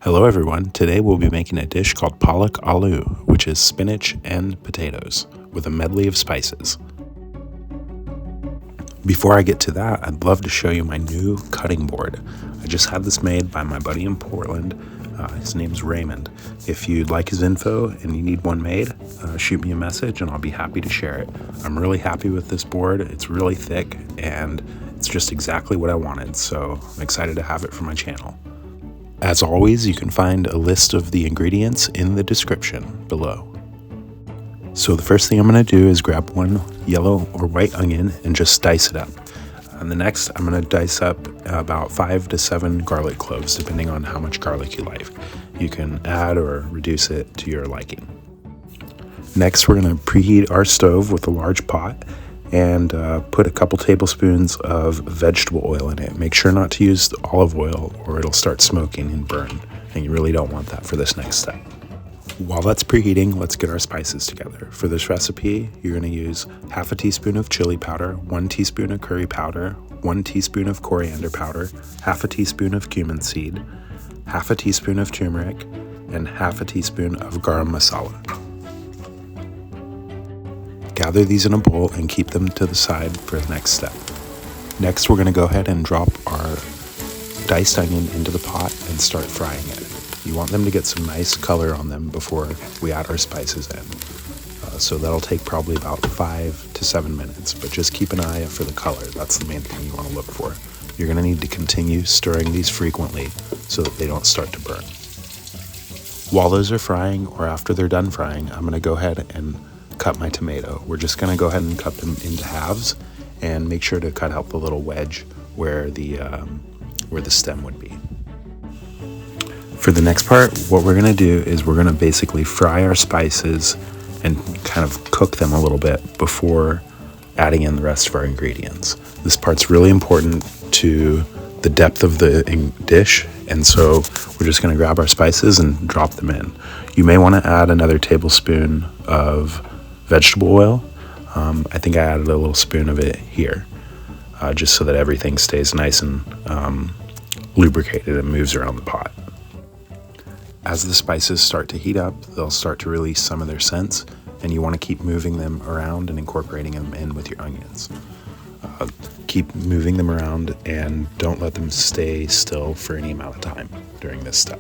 Hello everyone, today we'll be making a dish called palak aloo, which is spinach and potatoes with a medley of spices. Before I get to that, I'd love to show you my new cutting board. I just had this made by my buddy in Portland. His name's Raymond. If you'd like his info and you need one made, shoot me a message and I'll be happy to share it. I'm really happy with this board. It's really thick and it's just exactly what I wanted, so I'm excited to have it for my channel. As always, you can find a list of the ingredients in the description below. So the first thing I'm going to do is grab one yellow or white onion and just dice it up. And the next, I'm going to dice up about 5 to 7 garlic cloves, depending on how much garlic you like. You can add or reduce it to your liking. Next, we're going to preheat our stove with a large pot and put a couple tablespoons of vegetable oil in it. Make sure not to use the olive oil or it'll start smoking and burn, and you really don't want that for this next step. While that's preheating, let's get our spices together. For this recipe, you're going to use half a teaspoon of chili powder, 1 teaspoon of curry powder, 1 teaspoon of coriander powder, half a teaspoon of cumin seed, half a teaspoon of turmeric, and half a teaspoon of garam masala. Gather these in a bowl and keep them to the side for the next step. Next, we're going to go ahead and drop our diced onion into the pot and start frying it. You want them to get some nice color on them before we add our spices in. So that'll take probably about 5 to 7 minutes, but just keep an eye out for the color. That's the main thing you want to look for. You're going to need to continue stirring these frequently so that they don't start to burn. While those are frying, or after they're done frying, I'm going to go ahead and cut my tomato. We're just going to go ahead and cut them into halves and make sure to cut out the little wedge where the stem would be. For the next part, what we're going to do is we're going to basically fry our spices and kind of cook them a little bit before adding in the rest of our ingredients. This part's really important to the depth of the dish, and so we're just going to grab our spices and drop them in. You may want to add another tablespoon of vegetable oil. I think I added a little spoon of it here, just so that everything stays nice and lubricated and moves around the pot. As the spices start to heat up, they'll start to release some of their scents, and you want to keep moving them around and incorporating them in with your onions. Keep moving them around and don't let them stay still for any amount of time during this step.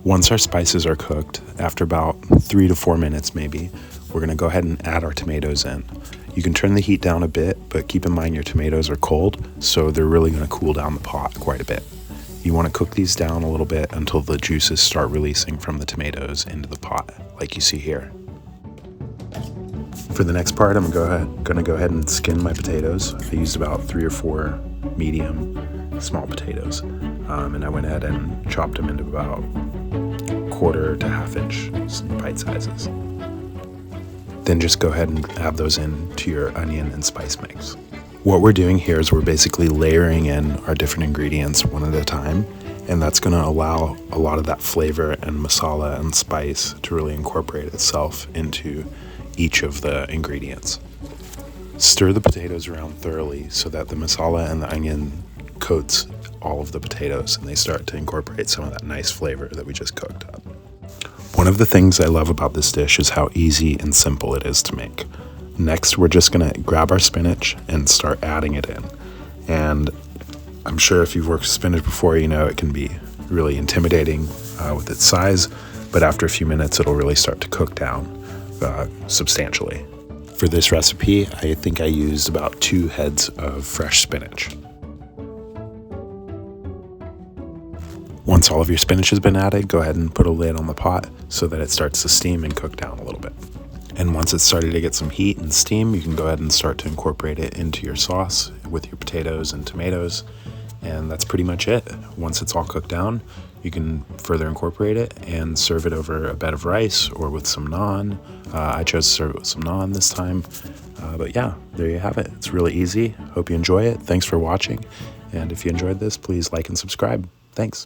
Once our spices are cooked, after about 3 to 4 minutes maybe, we're going to go ahead and add our tomatoes in. You can turn the heat down a bit, but keep in mind your tomatoes are cold, so they're really going to cool down the pot quite a bit. You want to cook these down a little bit until the juices start releasing from the tomatoes into the pot, like you see here. For the next part, I'm going to go ahead and skin my potatoes. I used about 3 or 4 medium small potatoes, and I went ahead and chopped them into about 1/4 to 1/2 inch bite sizes. Then just go ahead and add those into your onion and spice mix. What we're doing here is we're basically layering in our different ingredients one at a time, and that's going to allow a lot of that flavor and masala and spice to really incorporate itself into each of the ingredients. Stir the potatoes around thoroughly so that the masala and the onion coats all of the potatoes and they start to incorporate some of that nice flavor that we just cooked up. One of the things I love about this dish is how easy and simple it is to make. Next, we're just going to grab our spinach and start adding it in. And I'm sure if you've worked with spinach before, you know it can be really intimidating with its size, but after a few minutes, it'll really start to cook down substantially. For this recipe, I think I used about 2 heads of fresh spinach. Once all of your spinach has been added, go ahead and put a lid on the pot so that it starts to steam and cook down a little bit. And once it's started to get some heat and steam, you can go ahead and start to incorporate it into your sauce with your potatoes and tomatoes. And that's pretty much it. Once it's all cooked down, you can further incorporate it and serve it over a bed of rice or with some naan. I chose to serve it with some naan this time. But yeah, there you have it. It's really easy. Hope you enjoy it. Thanks for watching. And if you enjoyed this, please like and subscribe. Thanks.